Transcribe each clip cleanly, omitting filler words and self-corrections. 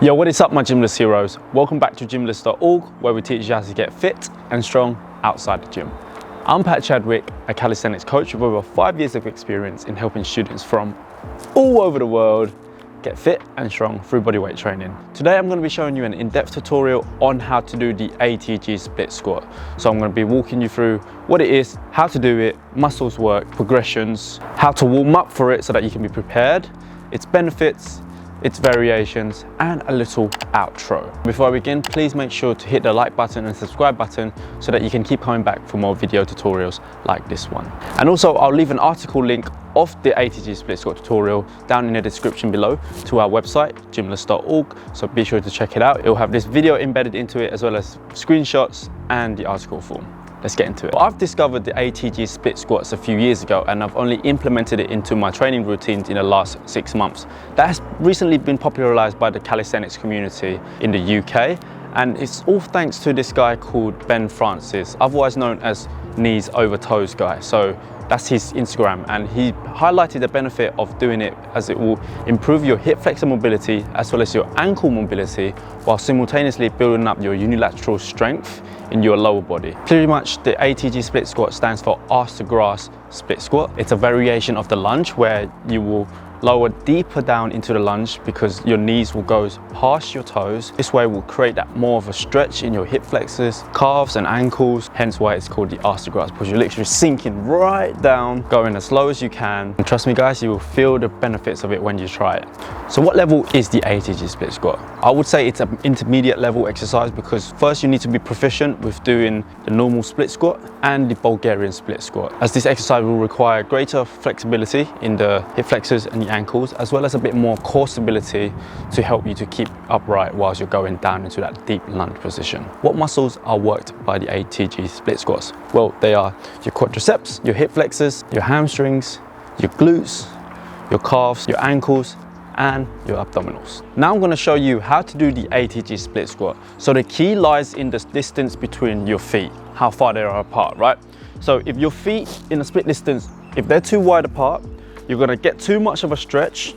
Yo, what is up my Gymless heroes? Welcome back to Gymless.org, where we teach you how to get fit and strong outside the gym. I'm Pat Chadwick, a calisthenics coach with over 5 years of experience in helping students from all over the world get fit and strong through bodyweight training. Today I'm going to be showing you an in-depth tutorial on how to do the ATG split squat. So I'm going to be walking you through what it is, how to do it, muscles work, progressions, how to warm up for it so that you can be prepared, its benefits, its variations, and a little outro. Before I begin, please make sure to hit the like button and subscribe button so that you can keep coming back for more video tutorials like this one. And also I'll leave an article link of the ATG split squat tutorial down in the description below to our website, gymless.org, so be sure to check it out. It'll have this video embedded into it as well as screenshots and the article form. Let's get into it. I've discovered the ATG split squats a few years ago and I've only implemented it into my training routines in the last 6 months. That has recently been popularized by the calisthenics community in the UK, and it's all thanks to this guy called Ben Francis, otherwise known as Knees Over Toes guy. So that's his Instagram, and he highlighted the benefit of doing it as it will improve your hip flexor mobility as well as your ankle mobility while simultaneously building up your unilateral strength in your lower body. Pretty much the ATG split squat stands for arse to grass split squat. It's a variation of the lunge where you will lower deeper down into the lunge because your knees will go past your toes. This way will create that more of a stretch in your hip flexors, calves and ankles, hence why it's called the arse to grass, because you're literally sinking right down, going as slow as you can. And trust me guys, you will feel the benefits of it when you try it. So what level is the ATG split squat? I would say it's an intermediate level exercise because first you need to be proficient with doing the normal split squat and the Bulgarian split squat, as this exercise will require greater flexibility in the hip flexors and the ankles, as well as a bit more core stability to help you to keep upright whilst you're going down into that deep lunge position. What muscles are worked by the ATG split squats? Well, they are your quadriceps, your hip flexors, your hamstrings, your glutes, your calves, your ankles, and your abdominals. Now I'm going to show you how to do the ATG split squat. So the key lies in the distance between your feet, how far they are apart, right? So if your feet in a split distance, if they're too wide apart, you're going to get too much of a stretch,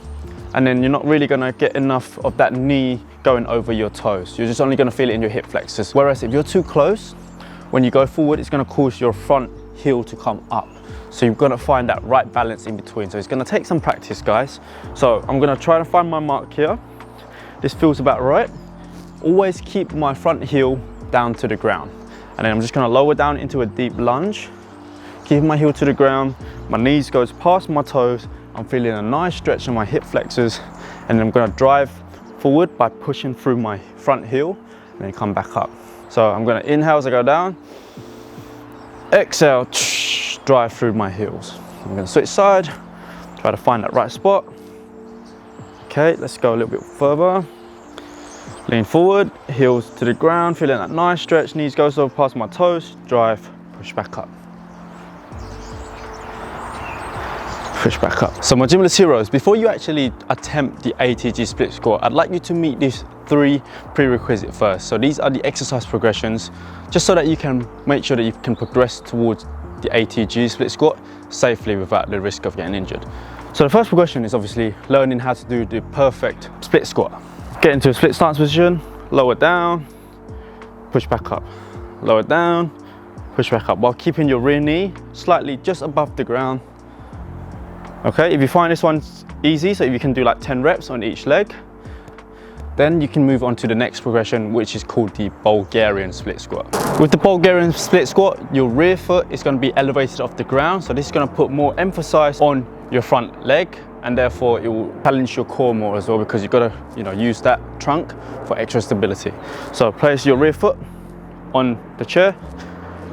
and then you're not really going to get enough of that knee going over your toes. You're just only going to feel it in your hip flexors. Whereas if you're too close, when you go forward, it's going to cause your front heel to come up. So you've got to find that right balance in between. So it's going to take some practice, guys. So I'm going to try to find my mark here. This feels about right. Always keep my front heel down to the ground. And then I'm just going to lower down into a deep lunge. Keeping my heel to the ground, my knees goes past my toes. I'm feeling a nice stretch in my hip flexors, and then I'm going to drive forward by pushing through my front heel and then come back up. So I'm going to inhale as I go down, exhale, drive through my heels. I'm going to switch side, try to find that right spot. Okay, let's go a little bit further. Lean forward, heels to the ground, feeling that nice stretch, knees goes over past my toes, drive, push back up. Push back up. So my Gymless heroes, before you actually attempt the ATG split squat, I'd like you to meet these 3 prerequisites first. So these are the exercise progressions, just so that you can make sure that you can progress towards the ATG split squat safely without the risk of getting injured. So the first progression is obviously learning how to do the perfect split squat. Get into a split stance position, lower down, push back up, lower down, push back up, while keeping your rear knee slightly just above the ground. Okay, if you find this one easy, so if you can do like 10 reps on each leg, then you can move on to the next progression, which is called the Bulgarian split squat. With the Bulgarian split squat, your rear foot is going to be elevated off the ground, so this is going to put more emphasis on your front leg, and therefore it will challenge your core more as well, because you've got to, use that trunk for extra stability. So place your rear foot on the chair,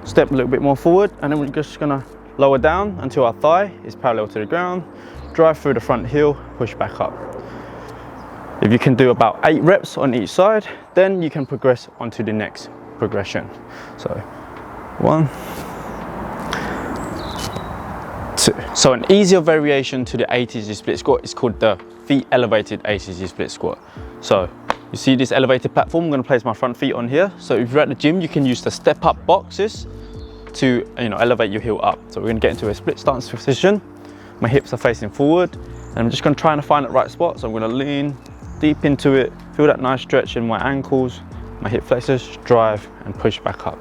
step a little bit more forward, and then we're just going to lower down until our thigh is parallel to the ground, drive through the front heel, push back up. If you can do about 8 reps on each side, then you can progress onto the next progression. So 1, 2. So an easier variation to the ATG split squat is called the feet elevated ATG split squat. So you see this elevated platform, I'm going to place my front feet on here. So if you're at the gym, you can use the step up boxes to elevate your heel up. So we're going to get into a split stance position. My hips are facing forward, and I'm just going to try and find that right spot. So I'm going to lean deep into it, Feel that nice stretch in my ankles, my hip flexors, drive and push back up.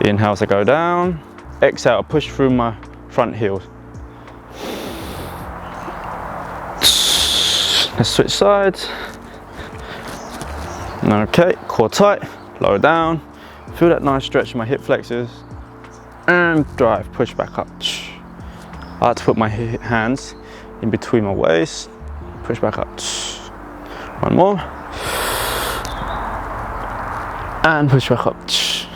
Inhale as I go down, exhale, push through my front heels. Let's switch sides. Okay, core tight, lower down. Feel that nice stretch in my hip flexors and drive, push back up. I like to put my hands in between my waist, push back up. One more. And push back up.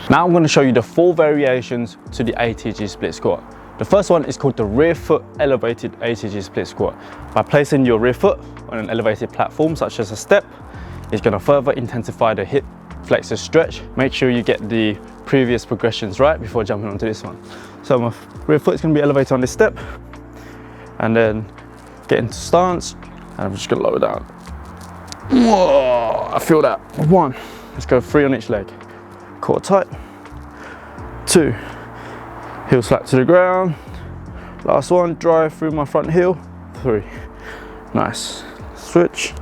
Now I'm going to show you the 4 variations to the ATG split squat. The first one is called the rear foot elevated ATG split squat. By placing your rear foot on an elevated platform such as a step, it's going to further intensify the hip flexor stretch. Make sure you get the previous progressions right before jumping onto this one. So my rear foot is going to be elevated on this step, and then get into stance, and I'm just going to lower down. Whoa, I feel that. 1, let's go 3 on each leg. Core tight. 2, heels flat to the ground. Last one, drive through my front heel. 3, nice. Switch.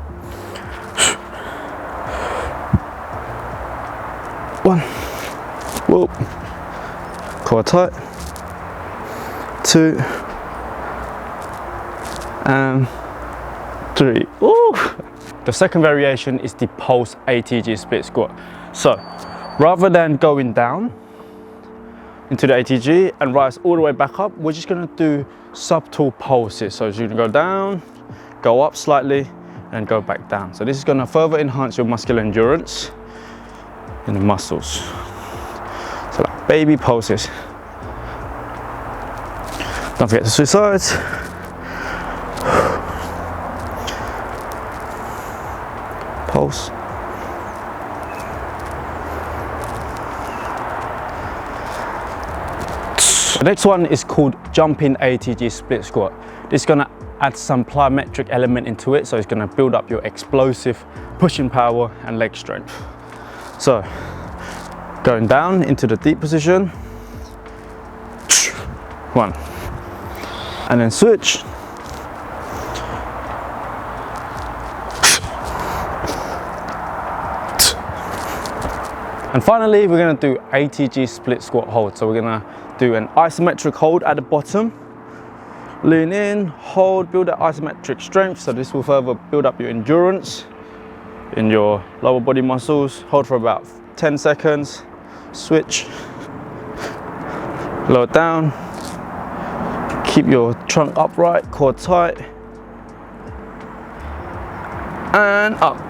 1, whoop. Core tight. 2, and 3. Ooh. The second variation is the pulse ATG split squat. So rather than going down into the ATG and rise all the way back up, we're just going to do subtle pulses. So you're going to go down, go up slightly, and go back down. So this is going to further enhance your muscular endurance in the muscles. So like baby pulses. Don't forget to switch sides. Pulse. The next one is called jumping ATG split squat. This is going to add some plyometric element into it, so it's going to build up your explosive pushing power and leg strength. So going down into the deep position, 1, and then switch. And finally, we're going to do ATG split squat hold. So we're going to do an isometric hold at the bottom. Lean in, hold, build that isometric strength. So this will further build up your endurance in your lower body muscles. Hold for about 10 seconds. Switch. Lower down. Keep your trunk upright, core tight. And up.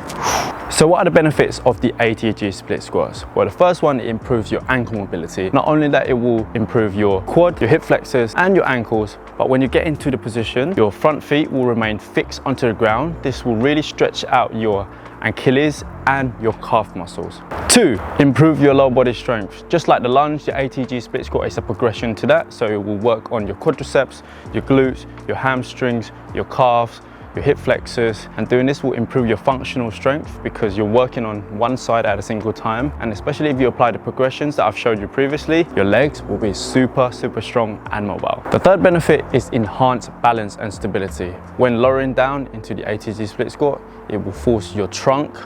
So what are the benefits of the ATG split squats? Well, the first one, it improves your ankle mobility. Not only that, it will improve your quad, your hip flexors and your ankles, but when you get into the position, your front feet will remain fixed onto the ground. This will really stretch out your Achilles and your calf muscles. 2, improve your lower body strength. Just like the lunge, the ATG split squat is a progression to that. So it will work on your quadriceps, your glutes, your hamstrings, your calves, your hip flexors, and doing this will improve your functional strength because you're working on one side at a single time. And especially if you apply the progressions that I've showed you previously, your legs will be super strong and mobile. The third benefit is enhanced balance and stability. When lowering down into the ATG split squat, it will force your trunk,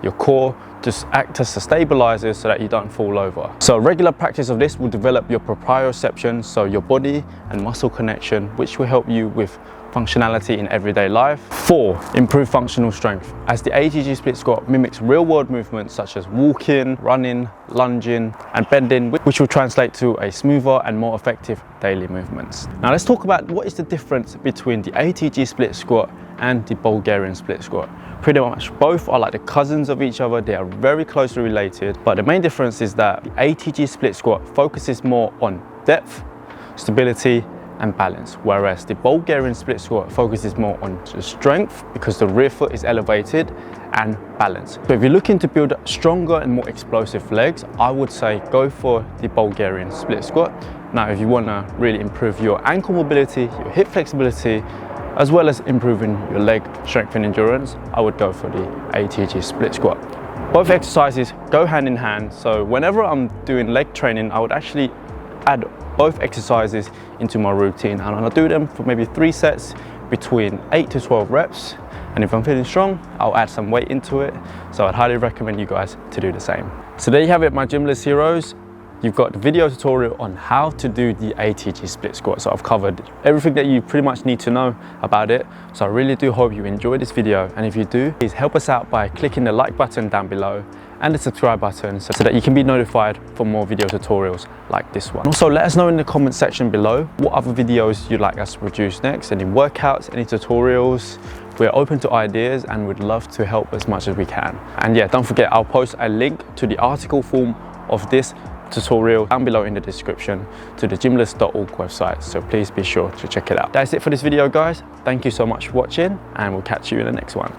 your core to act as a stabilizer so that you don't fall over. So regular practice of this will develop your proprioception, so your body and muscle connection, which will help you with functionality in everyday life. 4, improve functional strength. As the ATG split squat mimics real world movements such as walking, running, lunging and bending, which will translate to a smoother and more effective daily movements. Now let's talk about what is the difference between the ATG split squat and the Bulgarian split squat. Pretty much both are like the cousins of each other. They are very closely related, but the main difference is that the ATG split squat focuses more on depth, stability and balance, whereas the Bulgarian split squat focuses more on the strength because the rear foot is elevated and balance. So if you're looking to build stronger and more explosive legs, I would say go for the Bulgarian split squat. Now if you want to really improve your ankle mobility, your hip flexibility, as well as improving your leg strength and endurance, I would go for the ATG split squat. Both exercises go hand in hand, so whenever I'm doing leg training, I would actually add both exercises into my routine, and I'll do them for maybe 3 sets between 8 to 12 reps, and And if I'm feeling strong, I'll add some weight into it. So I'd highly recommend you guys to do the same. So there you have it, my Gymless heroes. You've got the video tutorial on how to do the ATG split squat. So I've covered everything that you pretty much need to know about it. So I really do hope you enjoyed this video. And if you do, please help us out by clicking the like button down below and the subscribe button so that you can be notified for more video tutorials like this one. Also, let us know in the comment section below what other videos you'd like us to produce next, any workouts, any tutorials. We're open to ideas and we'd love to help as much as we can. And yeah, don't forget, I'll post a link to the article form of this tutorial down below in the description to the gymless.org website, so please be sure to check it out. That's it for this video, guys. Thank you so much for watching and we'll catch you in the next one.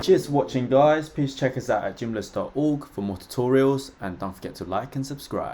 Cheers for watching, guys. Please check us out at gymless.org for more tutorials and don't forget to like and subscribe.